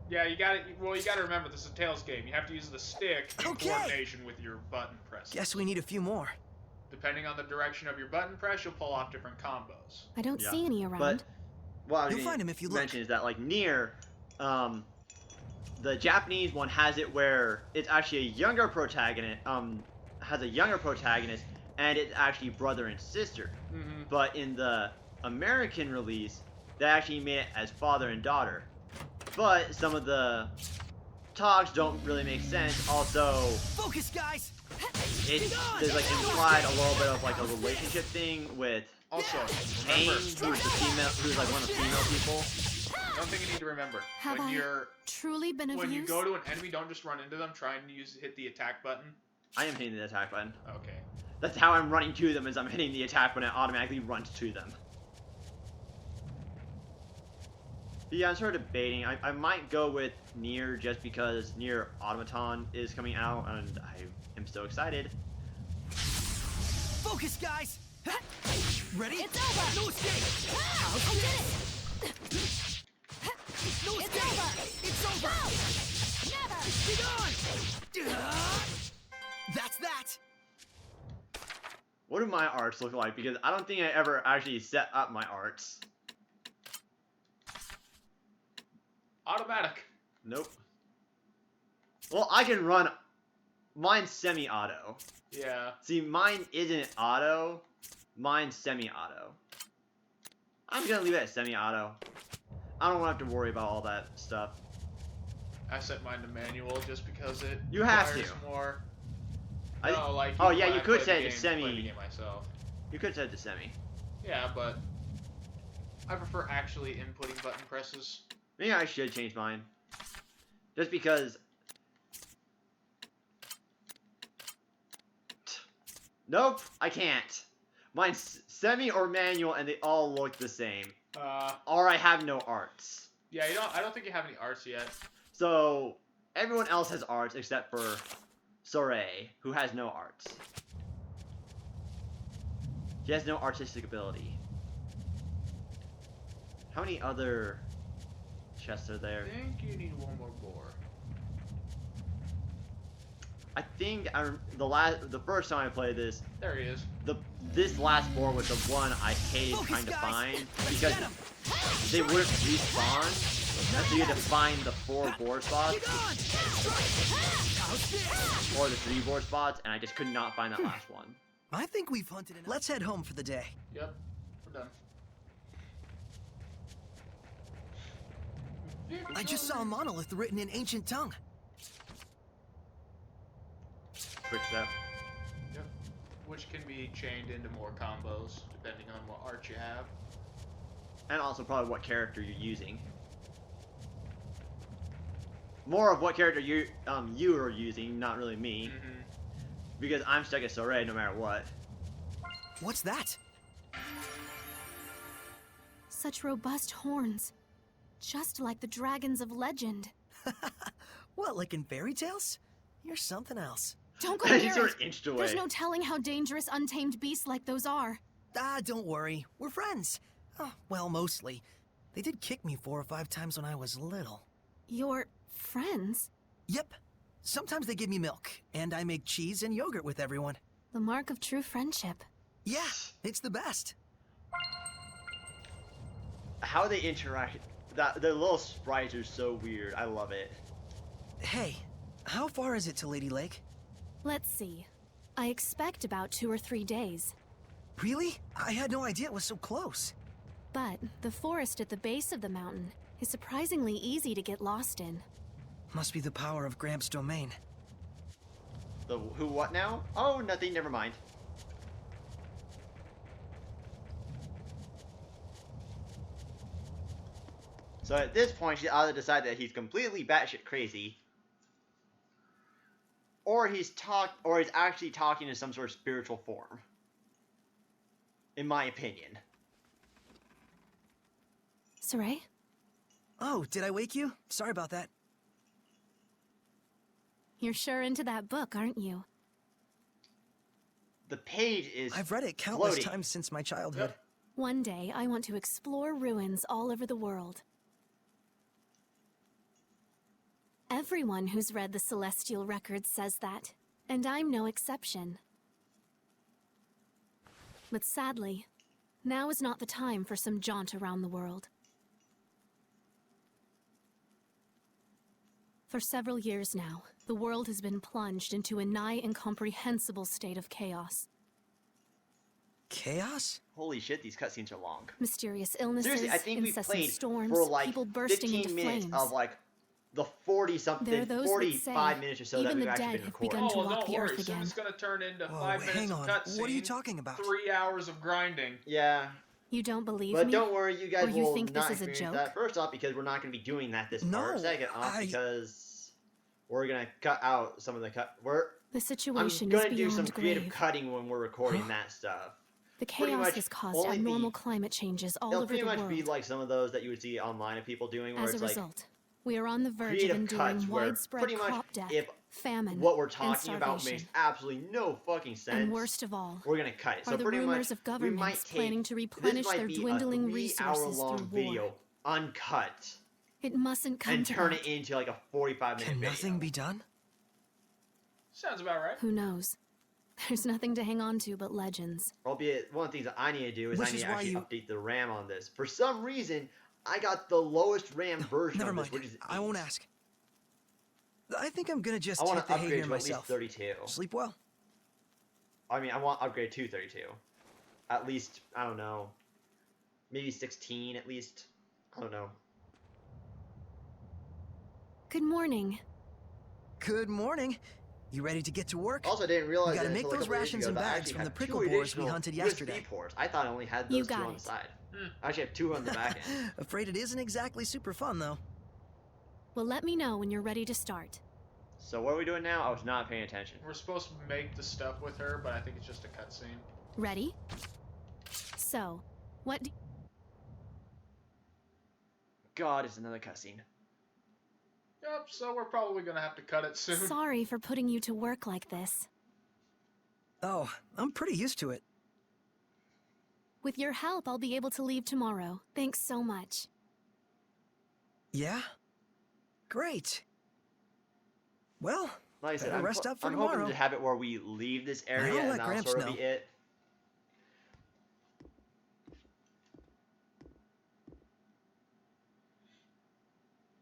Yeah, you gotta remember, this is a Tails game. You have to use the stick in Okay. coordination with your button presses. Guess we need a few more. Depending on the direction of your button press, you'll pull off different combos. I don't Yeah. see any around. But what I You'll was find 'em if you look. mention is that like Nier, the Japanese one has it where it's actually a younger protagonist, has a younger protagonist, and it's actually brother and sister. Mm-hmm. But in the American release, they actually made it as father and daughter. But some of the talks don't really make sense. Also, Focus, guys! there's like implied a little bit of like a relationship thing with Also, Pain, remember, who's like one of the female people. one thing you need to remember, Have when I you're truly been of when you use? go to an enemy, don't just run into them. Try and hit the attack button. I am hitting the attack button. Okay. That's how I'm running to them, is I'm hitting the attack when it automatically runs to them. Yeah, I'm sort of debating. I might go with Nier just because Nier Automaton is coming out, and I am so excited. Focus, guys! Ready? It's over! No escape! I did it! No It's escape! over! It's over! Never! Be gone! That's that! What do my arts look like? Because I don't think I ever actually set up my arts. Automatic. Nope. Well, I can run. Mine's semi-auto. Yeah. See, mine isn't auto. Mine's semi-auto. I'm gonna leave it at semi-auto. I don't want to have to worry about all that stuff. I set mine to manual just because it You have requires to. more. I- No, like oh, yeah, when you I could play set the it to game, semi. play the game myself. You could set it to semi. Yeah, but I prefer actually inputting button presses. Maybe I should change mine. Just because... Nope, I can't. Mine's semi or manual and they all look the same. Or I have no arts. Yeah, I don't think you have any arts yet. So, everyone else has arts except for Soray, who has no arts. She has no artistic ability. How many other chests are I there? think you need one more boar. I think the first time I played this, There he is. this last boar was the one I hated Focus, trying to guys. find Let's because get 'em. they wouldn't respawn, and so you had to find the 4 boar spots Be gone! or the 3 boar spots, and I just could not find that last one. I think we've hunted enough. Let's head home for the day. Yep, we're done. I just saw a monolith written in ancient tongue. Quick step. Yep. Which can be chained into more combos depending on what art you have. And also probably what character you're using. More of what character you are using, not really me. Mm-hmm. Because I'm stuck at Soray no matter what. What's that? Such robust horns. Just like the dragons of legend. What, like in fairy tales? You're something else. Don't go He near sort it. of inched away. There's no telling how dangerous untamed beasts like those are. Ah, don't worry. We're friends. Oh, well, mostly. They did kick me 4 or 5 times when I was little. Your friends? Yep. Sometimes they give me milk, and I make cheese and yogurt with everyone. The mark of true friendship. Yeah, it's the best. How they interact, the little sprites are so weird. I love it. Hey, how far is it to Lady Lake? Let's see. I expect about 2 or 3 days. Really? I had no idea it was so close. But the forest at the base of the mountain is surprisingly easy to get lost in. Must be the power of Gramps' domain. The who what now? Oh, nothing, never mind. So at this point, she either decided that he's completely batshit crazy, or he's actually talking in some sort of spiritual form. In my opinion. Saray? Oh, did I wake you? Sorry about that. You're sure into that book, aren't you? The page is I've read it countless floating. times since my childhood. Yep. One day, I want to explore ruins all over the world. Everyone who's read the Celestial Records says that, and I'm no exception. But sadly, now is not the time for some jaunt around the world. For several years now, the world has been plunged into a nigh incomprehensible state of chaos. Chaos? Holy shit, these cutscenes are long. Mysterious illnesses, Seriously, I think we incessant played storms, for like people bursting 15 into minutes flames. of like the 40-something, There are those that 45 say minutes or so even that we've the actually dead been have recording. begun to Oh, walk don't the worry. earth Soon again. it's gonna turn into Whoa, 5 minutes hang of on. cutscene. What are you talking about? 3 hours of grinding. Yeah, You don't believe but me? don't worry, you guys Or you will think not this is a experience joke? that. First off, because we're not going to be doing that this No, part. Second off, I- because we're going to cut out some of the cut. The I'm situation going is to do some beyond creative grave. cutting when we're recording that stuff. The pretty chaos much has caused only abnormal the- climate changes all It'll over pretty the much world. be like some of those that you would see online of people doing, where As a it's like result, we are on the verge of creative enduring cuts where widespread pretty much crop death, if famine, what we're and talking about starvation. makes absolutely no fucking sense. And worst of all, we're gonna cut it. are So the pretty rumors much of we might governments take planning to this replenish might their be dwindling a resources 3-hour-long through video, war. uncut, It mustn't come and to turn that. it into like a 45-minute Can video. nothing be done? Sounds about right. Who knows? There's nothing to hang on to but legends. Albeit, one of the things that I need to do is Which I need is to why actually you- update the RAM on this. For some reason, I got the lowest RAM version Never of mind. this, which is I won't 8. ask. I think I'm gonna just I want hit to the hay upgrade here to at least myself. 32. Sleep well. I mean, I want to upgrade to 32. At least, I don't know, maybe 16 at least. I don't know. Good morning. Good morning. You ready to get to work? Also, I didn't realize You gotta that make until those a couple days rations ago and that I bags actually from the have prickle 2 boars we additional hunted USB yesterday. ports. I thought I only had You those 2 got on the it. side. I actually have 2 on the back end. Afraid it isn't exactly super fun, though. Well, let me know when you're ready to start. So what are we doing now? I was not paying attention. We're supposed to make the stuff with her, but I think it's just a cutscene. Ready? So, what do... God, it's another cutscene. Yep, so we're probably gonna have to cut it soon. Sorry for putting you to work like this. Oh, I'm pretty used to it. With your help, I'll be able to leave tomorrow. Thanks so much. Yeah? Great. Well, Like I said, better rest up for I'm tomorrow. hoping to have it where we leave this area I'll and let that'll Gramps sort of know. be it.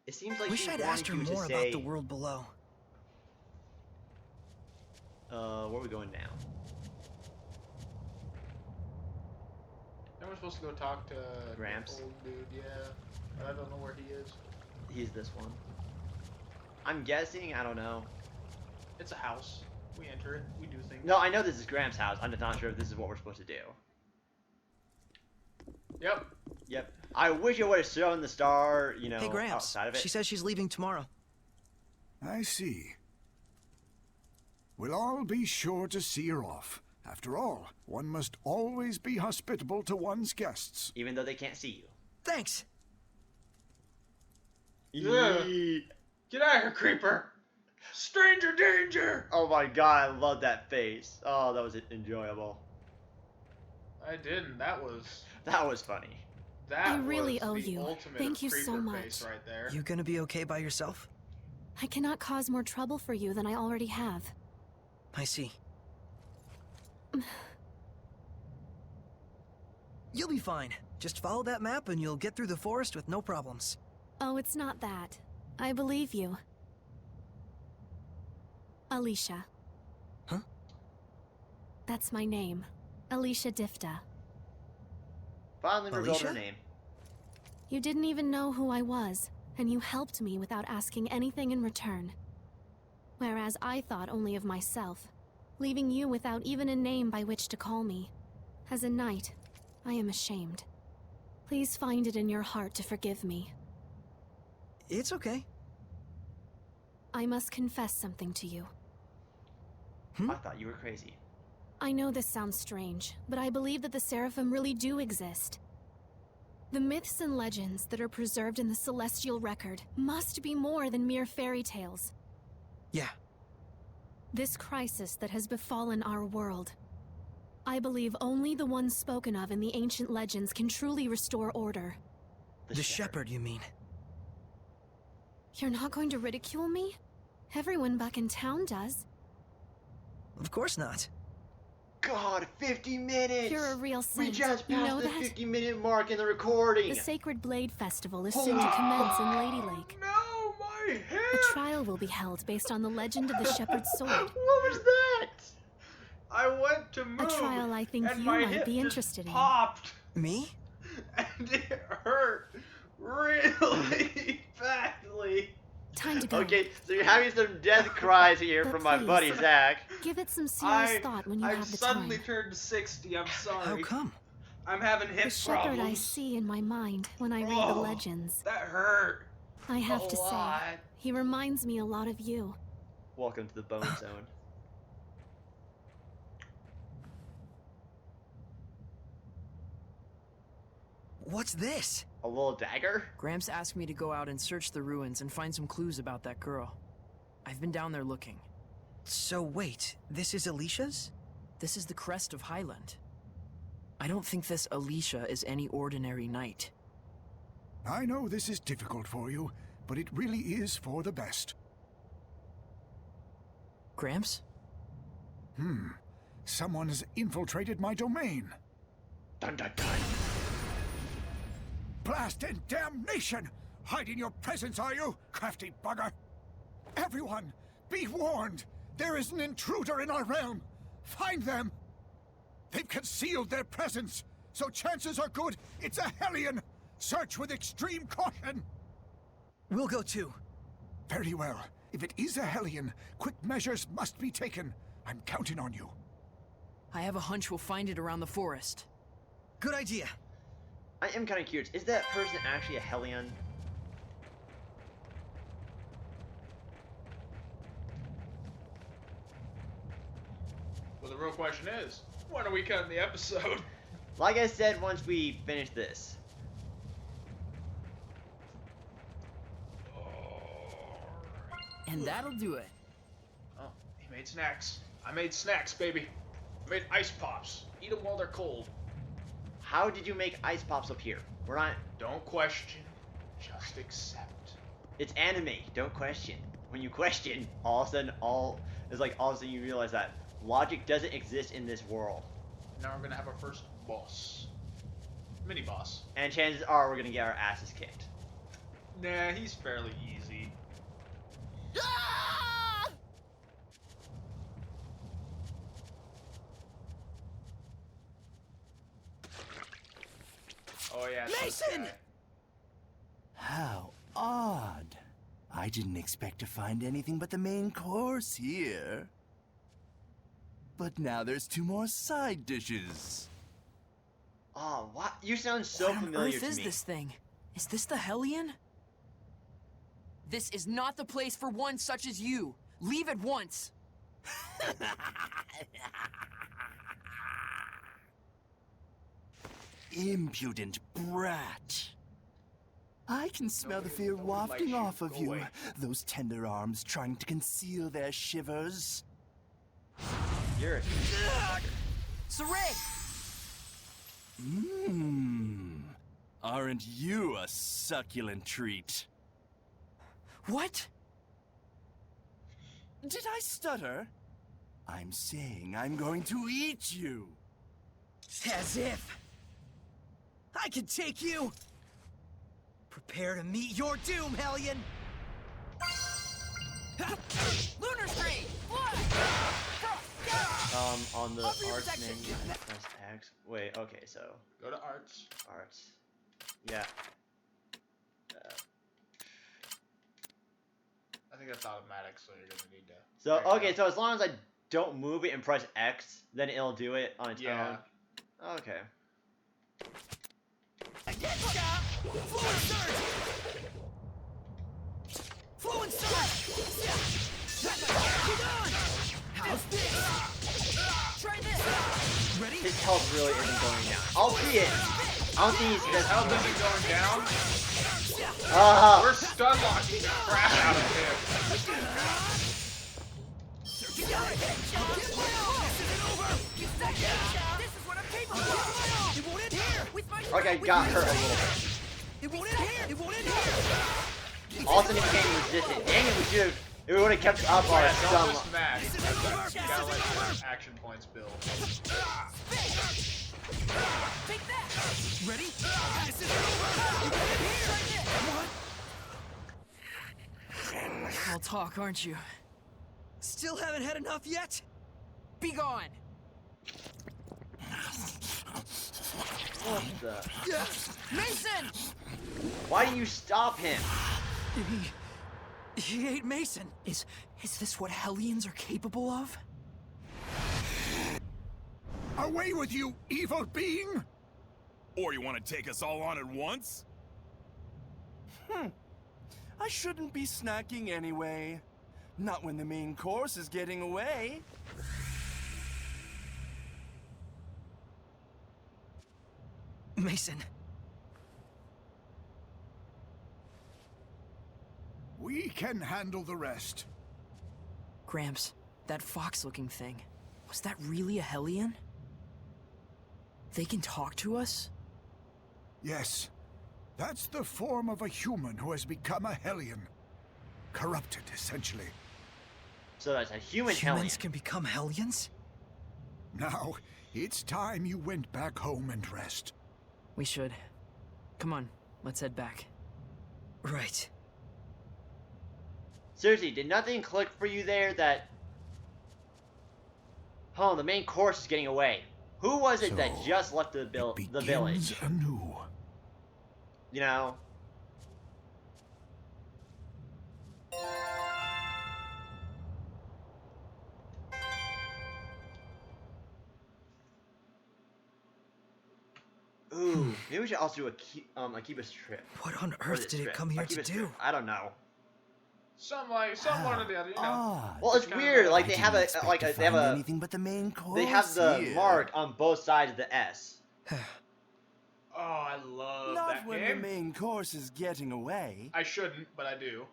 It seems like Wish she's I'd asked her wanting you more to about say, the world below. where are we going now? Then we're supposed to go talk to Gramps? the old dude, yeah. But I don't know where he is. He's this one. I'm guessing, I don't know. It's a house. We enter it. We do things. No, I know this is Graham's house. I'm just not sure if this is what we're supposed to do. Yep. Yep. I wish it would have shown the star, you know, Hey, Gramps. outside of it. She says she's leaving tomorrow. I see. We'll all be sure to see her off. After all, one must always be hospitable to one's guests. Even though they can't see you. Thanks. Yeah. Get out of here, creeper! Stranger danger! Oh my god, I love that face. Oh, that was enjoyable. I didn't. That was funny. I really was owe the you. ultimate Thank of you so creeper much. face right there. You gonna be okay by yourself? I cannot cause more trouble for you than I already have. I see. You'll be fine. Just follow that map and you'll get through the forest with no problems. Oh, it's not that. I believe you. Alicia. Huh? That's my name. Alicia Difta. Finally revealed her Alicia? name. You didn't even know who I was, and you helped me without asking anything in return. Whereas I thought only of myself, leaving you without even a name by which to call me. As a knight, I am ashamed. Please find it in your heart to forgive me. It's okay. I must confess something to you. I thought you were crazy. I know this sounds strange, but I believe that the Seraphim really do exist. The myths and legends that are preserved in the Celestial Record must be more than mere fairy tales. Yeah. This crisis that has befallen our world, I believe only the one spoken of in the ancient legends can truly restore order. The shepherd, you mean? You're not going to ridicule me? Everyone back in town does. Of course not. God, 50 minutes! You're a real saint. We just You passed know the that? 50-minute mark in the recording! The Sacred Blade Festival is soon to commence in Lady Lake. No, my head! A trial will be held based on the legend of the shepherd's sword. What was that? I went to move. A trial I think and you my might hip be just interested in. Popped, Me? and it hurt really badly. Time to go. Okay, so you're having some death cries here But from my please, buddy Zach. Give it some serious thought when you I've have the suddenly time. turned 60. I'm sorry. How come? I'm having hip The shepherd problems. I see in my mind when I read the Oh, legends. That hurt. I have a to lot. say, he reminds me a lot of you. Welcome to the Bone Zone. What's this? A little dagger? Gramps asked me to go out and search the ruins and find some clues about that girl. I've been down there looking. So wait, this is Alicia's? This is the crest of Highland. I don't think this Alicia is any ordinary knight. I know this is difficult for you, but it really is for the best. Gramps? Someone has infiltrated my domain. Dun dun dun. Blast and damnation! Hiding your presence, are you, crafty bugger? Everyone, be warned! There is an intruder in our realm! Find them! They've concealed their presence, so chances are good it's a Hellion! Search with extreme caution! We'll go too. Very well. If it is a Hellion, quick measures must be taken. I'm counting on you. I have a hunch we'll find it around the forest. Good idea. I am kind of curious. Is that person actually a Hellion? Well, the real question is, when are we cutting the episode? Like I said, once we finish this. And that'll do it. Oh, he made snacks. I made snacks, baby. I made ice pops. Eat them while they're cold. How did you make ice pops up here? We're not. Don't question, just accept. It's anime. Don't question. When you question, all of a sudden, all of a sudden you realize that logic doesn't exist in this world. Now we're gonna have our first boss. Mini boss. And chances are we're gonna get our asses kicked. Nah, he's fairly easy. Ah! Oh yeah. it's this Mason! guy. How odd. I didn't expect to find anything but the main course here. But now there's 2 more side dishes. Oh, what? You sound so What on familiar earth to is me. this thing? Is this the Hellion? This is not the place for one such as you. Leave at once. Impudent brat. I can smell the Nobody- fear nobody wafting likes you. off of Go you. away. Those tender arms trying to conceal their shivers. You're a Saray! Mmm. Aren't you a succulent treat? What? Did I stutter? I'm saying I'm going to eat you. As if. I can take you. Prepare to meet your doom, Hellion. Lunar Street! on the Offer your arts protection. menu, press X. Wait, okay, so Go to arts. arts. Yeah. I think that's automatic, so you're gonna need to. So There you okay, go. so as long as I don't move it and press X, then it'll do it on its Yeah. own. Okay. Fluid surge! Fluid surge! Get on! How's this? Try this! Ready? His health really isn't going down. I'll see it. I'll see his His health isn't going down. We're Uh, stun locking the crap out of him. You got it! Get my off! Is it over? It won't end here! Okay, got her a little bit. It won't end here! It won't end here! All of a sudden, it became resistant. Dang it, we should have. It would have kept up our Yeah, some. don't just mash. You gotta let your action points build. Take that! Ready? This isn't over! It won't end here! All talk, aren't you? Still haven't had enough yet? Be gone! What the? Mason! Why do you stop him? He ate Mason. Is this what Hellions are capable of? Away with you, evil being! Or you want to take us all on at once? I shouldn't be snacking anyway. Not when the main course is getting away. Mason. We can handle the rest. Gramps, that fox-looking thing, was that really a Hellion? They can talk to us? Yes. That's the form of a human who has become a Hellion. Corrupted, essentially. So that's a human Hellion. Humans can become Hellions? Now, it's time you went back home and rest. We should. Come on, let's head back. Right. Seriously, did nothing click for you there that... Oh, the main course is getting away. Who was it that So, just left the It village? begins anew. You know? Ooh, maybe we should also do a Akiba's trip. What on Or earth this did it trip. come here to Akiba's do? trip. I don't know. Some one or the other, you know. Odd. Well, it's kinda weird. the- Like I they didn't have a expect like to they have find a anything but the main course they have the here. mark on both sides of the S. Oh, I love Not that when game. the main course is getting away. I shouldn't, but I do.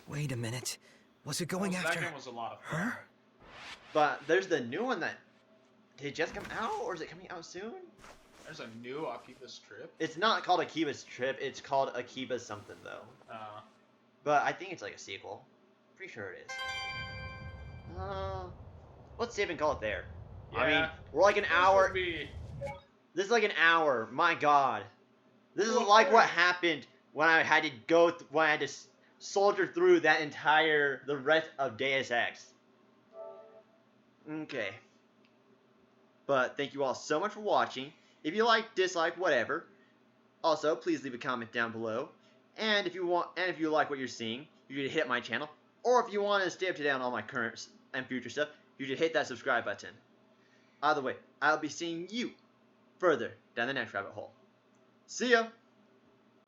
Wait a minute. Was it going That after game was a lot of fun. her? But there's the new one that did it just come out, or is it coming out soon? There's a new Akiba's trip. It's not called Akiba's Trip. It's called Akiba's something though. But I think it's like a sequel. Pretty sure it is. Let's save and call it there. I mean, Yeah. we're like an This hour. would be- This is like an hour. My God, this is Well, like what yeah. happened when I had to when I had to soldier through the rest of Deus Ex. Okay. But thank you all so much for watching. If you like, dislike, whatever. Also, please leave a comment down below. And if you like what you're seeing, you should hit my channel. Or if you want to stay up to date on all my current and future stuff, you should hit that subscribe button. Either way, I'll be seeing you further down the next rabbit hole. See ya!